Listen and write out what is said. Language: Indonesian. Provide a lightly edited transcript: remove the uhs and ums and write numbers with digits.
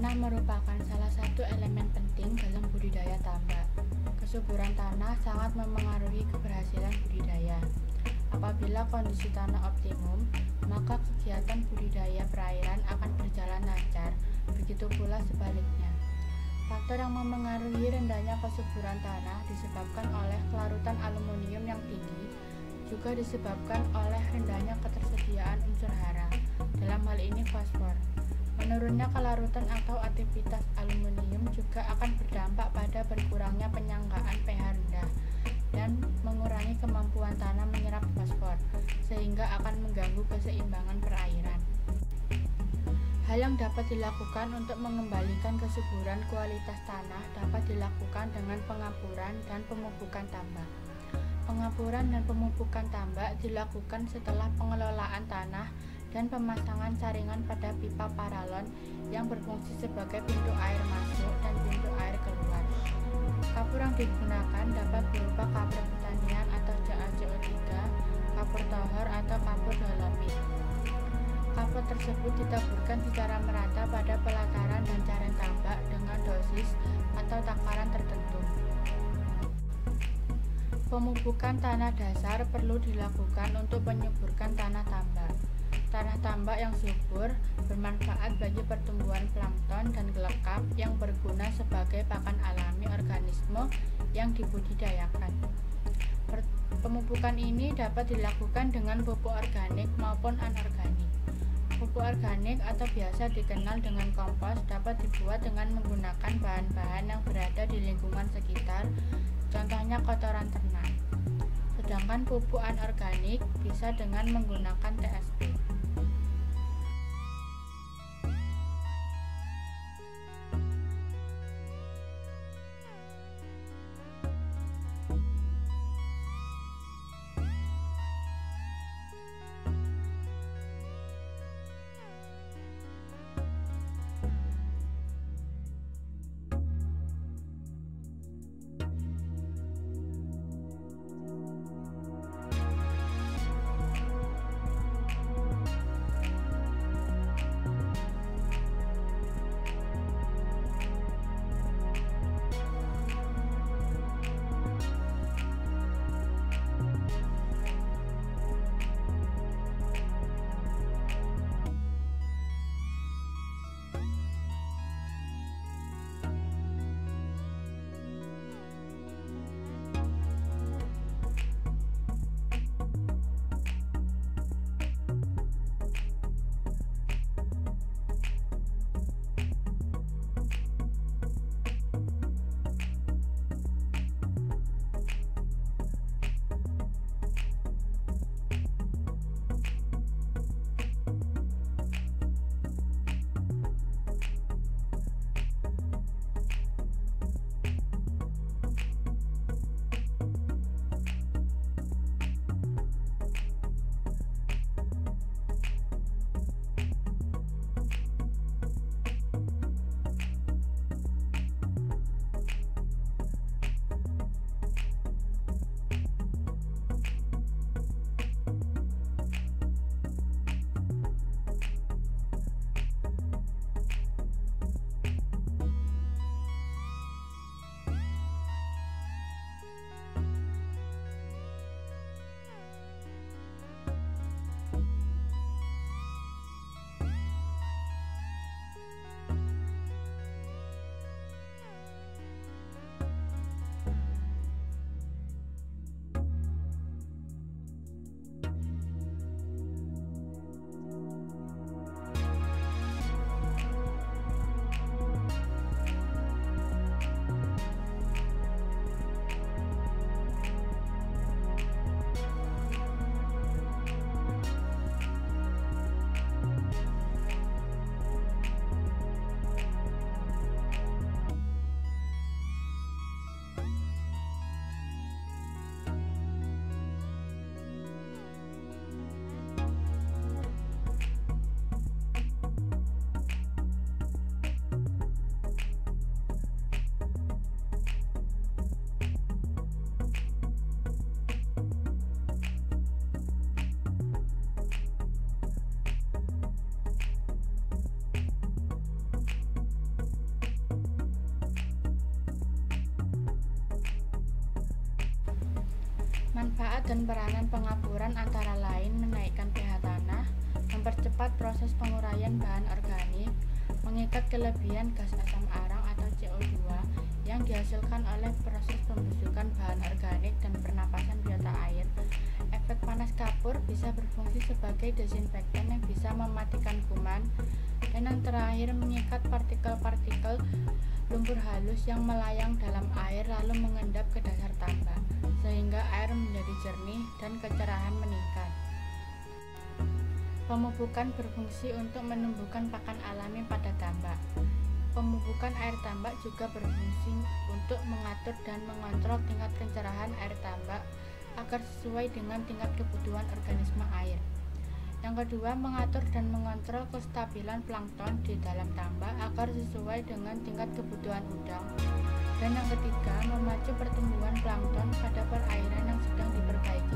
Tanah merupakan salah satu elemen penting dalam budidaya tambak. Kesuburan tanah sangat memengaruhi keberhasilan budidaya. Apabila kondisi tanah optimum, maka kegiatan budidaya perairan akan berjalan lancar, begitu pula sebaliknya. Faktor yang memengaruhi rendahnya kesuburan tanah disebabkan oleh kelarutan aluminium yang tinggi, juga disebabkan oleh rendahnya ketersediaan unsur hara, dalam hal ini fosfor. Menurunnya kelarutan atau aktivitas aluminium juga akan berdampak pada berkurangnya penyanggaan pH rendah dan mengurangi kemampuan tanah menyerap fosfor, sehingga akan mengganggu keseimbangan perairan. Hal yang dapat dilakukan untuk mengembalikan kesuburan kualitas tanah dapat dilakukan dengan pengapuran dan pemupukan tambak. Pengapuran dan pemupukan tambak dilakukan setelah pengelolaan tanah dan pemasangan saringan pada pipa paralon yang berfungsi sebagai pintu air masuk dan pintu air keluar. Kapur yang digunakan dapat berupa kapur pertanian atau CaCO3, kapur tohor atau kapur dolomit. Kapur tersebut ditaburkan secara merata pada pelataran dan careng tambak dengan dosis atau takaran tertentu. Pemupukan tanah dasar perlu dilakukan untuk menyuburkan tanah tambak. Tanah tambak yang subur bermanfaat bagi pertumbuhan plankton dan lekap yang berguna sebagai pakan alami organisme yang dibudidayakan. Pemupukan ini dapat dilakukan dengan pupuk organik maupun anorganik. Pupuk organik atau biasa dikenal dengan kompos dapat dibuat dengan menggunakan bahan-bahan yang berada di lingkungan sekitar, contohnya kotoran ternak. Sedangkan pupuk anorganik bisa dengan menggunakan TSP. Manfaat dan peranan pengapuran antara lain menaikkan pH tanah, mempercepat proses penguraian bahan organik, mengikat kelebihan gas asam arang atau CO2 yang dihasilkan oleh proses pembusukan bahan organik dan pernapasan biota air. Efek panas kapur bisa berfungsi sebagai desinfektan yang bisa mematikan kuman. Dan yang terakhir, mengikat partikel-partikel lumpur halus yang melayang dalam air lalu mengendap ke dasar tambak, sehingga air menjadi jernih dan kecerahan meningkat. Pemupukan berfungsi untuk menumbuhkan pakan alami pada tambak. Pemupukan air tambak juga berfungsi untuk mengatur dan mengontrol tingkat pencerahan air tambak agar sesuai dengan tingkat kebutuhan organisme air. Yang kedua, mengatur dan mengontrol kestabilan plankton di dalam tambak agar sesuai dengan tingkat kebutuhan udang. Dan yang ketiga, memacu pertumbuhan plankton pada perairan yang sedang diperbaiki